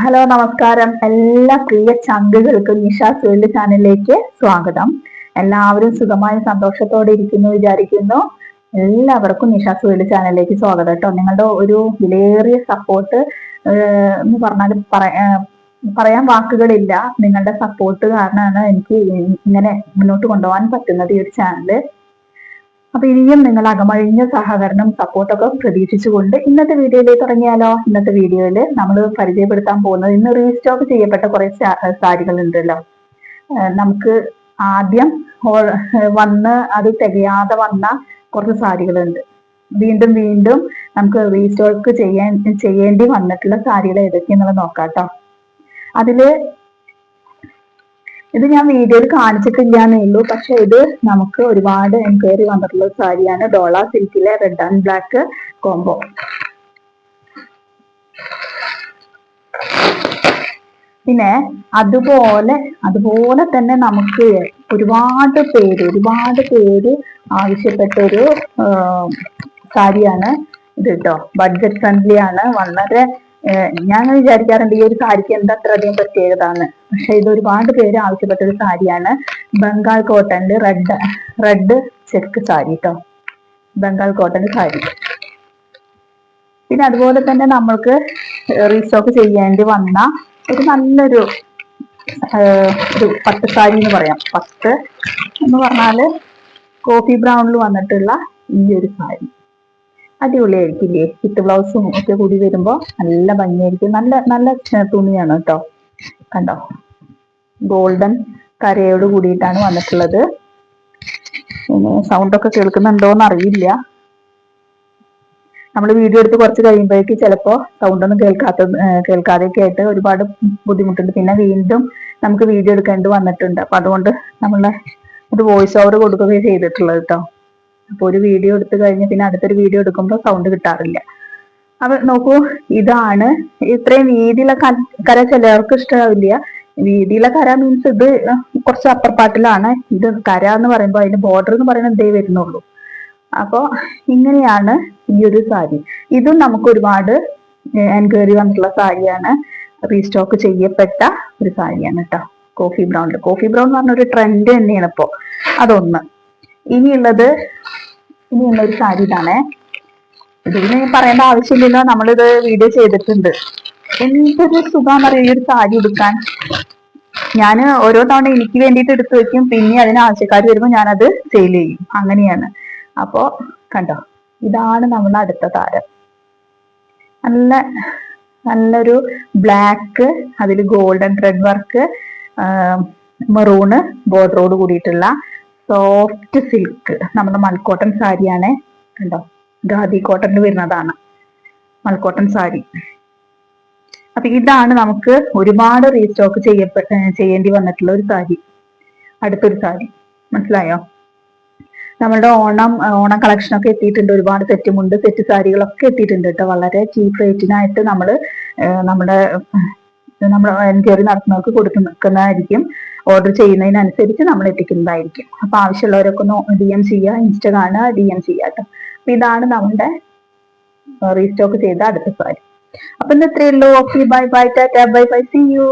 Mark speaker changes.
Speaker 1: Hello നമസ്കാരം. എല്ലാ പ്രിയ ചങ്കുകൾക്കും Nisha's world ചാനലിലേക്ക് സ്വാഗതം. എല്ലാവരും സുഖമായി സന്തോഷത്തോടെ ഇരിക്കുന്നു വിചാരിക്കുന്നു. എല്ലാവർക്കും നിഷാസ് വേൾഡ് ചാനലിലേക്ക് സ്വാഗതം കേട്ടോ. നിങ്ങളുടെ ഒരു വിലയേറിയ സപ്പോർട്ട് എന്ന് പറഞ്ഞാൽ പറയാൻ വാക്കുകളില്ല. നിങ്ങളുടെ സപ്പോർട്ട് കാരണമാണ് എനിക്ക് ഇങ്ങനെ മുന്നോട്ട് കൊണ്ടുപോകാൻ പറ്റുന്നത് ഈ ഒരു ചാനല്. അപ്പൊ ഇനിയും നിങ്ങൾ അകമഴിഞ്ഞ സഹകരണം സപ്പോർട്ടൊക്കെ പ്രതീക്ഷിച്ചുകൊണ്ട് ഇന്നത്തെ വീഡിയോയിലേക്ക് തുടങ്ങിയാലോ. ഇന്നത്തെ വീഡിയോയിൽ നമ്മൾ പരിചയപ്പെടുത്താൻ പോകുന്നത് ഇന്ന് റീസ്റ്റോക്ക് ചെയ്യപ്പെട്ട കുറെ സാരികൾ ഉണ്ടല്ലോ. നമുക്ക് ആദ്യം വന്ന് അത് തികയാതെ വന്ന കുറച്ച് സാരികളുണ്ട്. വീണ്ടും വീണ്ടും നമുക്ക് റീസ്റ്റോക്ക് ചെയ്യേണ്ടി വന്നിട്ടുള്ള സാരികൾ ഏതൊക്കെയാണെന്നുള്ളത് നോക്കാം കേട്ടോ. അതില് ഇത് ഞാൻ വീഡിയോയിൽ കാണിച്ചിട്ടില്ലാന്നേ ഉള്ളൂ. പക്ഷെ ഇത് നമുക്ക് ഒരുപാട് എൻക്വയറി വന്നിട്ടുള്ള സാരിയാണ്. ഡോള സിൽക്കിലെ റെഡ് ആൻഡ് ബ്ലാക്ക് കോംബോ. പിന്നെ അതുപോലെ തന്നെ നമുക്ക് ഒരുപാട് പേര് ആവശ്യപ്പെട്ട ഒരു സാരിയാണ് ഇത് കേട്ടോ. ബഡ്ജറ്റ് ഫ്രണ്ട്ലി ആണ്. വളരെ ഞാൻ വിചാരിക്കാറുണ്ട് ഈ ഒരു സാരിക്ക് എന്താ അത്രയധികം പ്രത്യേകത. പക്ഷെ ഇത് ഒരുപാട് പേര് ആവശ്യപ്പെട്ട ഒരു സാരിയാണ്. ബംഗാൾ കോട്ടണില് റെഡ് ചെക്ക് സാരി കേട്ടോ. ബംഗാൾ കോട്ടൺ സാരി. പിന്നെ അതുപോലെ തന്നെ നമ്മൾക്ക് റീസ്റ്റോക്ക് ചെയ്യേണ്ടി വന്ന ഒരു നല്ലൊരു പട്ട് സാരി എന്ന് പറയാം. പട്ട് എന്ന് പറഞ്ഞാല് കോഫി ബ്രൗണിൽ വന്നിട്ടുള്ള ഈ ഒരു സാരി അടിപൊളിയായിരിക്കില്ലേ. വിത്ത് ബ്ലൗസും ഒക്കെ കൂടി വരുമ്പോ നല്ല ഭംഗിയായിരിക്കും. നല്ല തുണിയാണ് കേട്ടോ. കണ്ടോ, ഗോൾഡൻ കരയോട് കൂടിയിട്ടാണ് വന്നിട്ടുള്ളത്. പിന്നെ സൗണ്ടൊക്കെ കേൾക്കുന്നുണ്ടോന്ന് അറിയില്ല. നമ്മൾ വീഡിയോ എടുത്ത് കുറച്ച് കഴിയുമ്പോഴേക്ക് ചിലപ്പോ സൗണ്ടൊന്നും കേൾക്കാതെയൊക്കെ ആയിട്ട് ഒരുപാട് ബുദ്ധിമുട്ടുണ്ട്. പിന്നെ വീണ്ടും നമുക്ക് വീഡിയോ എടുക്കേണ്ടി വന്നിട്ടുണ്ട്. അപ്പൊ അതുകൊണ്ട് നമ്മളെ ഒരു വോയിസ് ഓവർ കൊടുക്കുകയും ചെയ്തിട്ടുള്ളത് കേട്ടോ. അപ്പൊ ഒരു വീഡിയോ എടുത്തു കഴിഞ്ഞ് പിന്നെ അടുത്തൊരു വീഡിയോ എടുക്കുമ്പോൾ സൗണ്ട് കിട്ടാറില്ല. അപ്പൊ നോക്കൂ, ഇതാണ് ഇത്രയും വീതിയുള്ള കര. ചിലർക്ക് ഇഷ്ടമാവില്ല. വീതിയുള്ള കര മീൻസ് ഇത് കുറച്ച് അപ്പർപ്പാട്ടിലാണ്. ഇത് കര എന്ന് പറയുമ്പോൾ അതിന്റെ ബോർഡർ എന്ന് പറയുന്നത് ഇതേ വരുന്നുള്ളൂ. അപ്പൊ ഇങ്ങനെയാണ് ഈ ഒരു സാരി. ഇതും നമുക്ക് ഒരുപാട് എൻക്വയറി വന്നിട്ടുള്ള സാരിയാണ്. റീസ്റ്റോക്ക് ചെയ്യപ്പെട്ട ഒരു സാരിയാണ് കേട്ടോ. കോഫി ബ്രൗൺ എന്ന് പറഞ്ഞ ഒരു ട്രെൻഡ് തന്നെയാണ് ഇപ്പോ. അതൊന്ന്. ഇനിയുള്ളൊരു സാരി ഇതാണേ. ഇതിന് പറയേണ്ട ആവശ്യമില്ലല്ലോ, നമ്മളിത് വീഡിയോ ചെയ്തിട്ടുണ്ട്. എന്തൊരു സുഖാന്നറിയാം ഈ ഒരു സാരി എടുക്കാൻ. ഞാൻ ഓരോ തവണ എനിക്ക് വേണ്ടിയിട്ട് എടുത്തു വെക്കും. പിന്നെ അതിന് ആവശ്യക്കാർ വരുമ്പോൾ ഞാനത് സെയിൽ ചെയ്യും. അങ്ങനെയാണ്. അപ്പോ കണ്ടോ, ഇതാണ് നമ്മുടെ അടുത്ത താരം. നല്ലൊരു ബ്ലാക്ക്, അതിൽ ഗോൾഡൻ ത്രെഡ് വർക്ക്, മെറൂണ് ബോർഡറോട് കൂടിയിട്ടുള്ള സോഫ്റ്റ് സിൽക്ക് നമ്മുടെ മൽക്കോട്ടൺ സാരിയാണ്. കണ്ടോ, ഖാദി കോട്ടണിൽ വരുന്നതാണ് മൽക്കോട്ടൺ സാരി. അപ്പൊ ഇതാണ് നമുക്ക് ഒരുപാട് റീസ്റ്റോക്ക് ചെയ്യേണ്ടി വന്നിട്ടുള്ള ഒരു സാരി. അടുത്തൊരു സാരി മനസ്സിലായോ. നമ്മളുടെ ഓണം കളക്ഷൻ ഒക്കെ എത്തിയിട്ടുണ്ട്. ഒരുപാട് സെറ്റുമുണ്ട്, സെറ്റ് സാരികളൊക്കെ എത്തിയിട്ടുണ്ട് കേട്ടോ. വളരെ ചീപ്പ് റേറ്റിനായിട്ട് നമ്മുടെ എൻക്വയറി നടത്തുന്നവർക്ക് കൊടുക്കുന്നതായിരിക്കും. ഓർഡർ ചെയ്യുന്നതിനനുസരിച്ച് നമ്മൾ എത്തിക്കുന്നതായിരിക്കും. അപ്പൊ ആവശ്യമുള്ളവരൊക്കെ ഒന്ന് DM ചെയ്യുക. ഇൻസ്റ്റ കാണുക, DM ചെയ്യുക കേട്ടോ. അപ്പൊ ഇതാണ് നമ്മുടെ റീസ്റ്റോക്ക് ചെയ്ത അടുത്ത സാരി. അപ്പൊ ഇന്ന് ഇത്രയേ ഉള്ളൂ. Okay, bye bye, tata, bye bye, see U.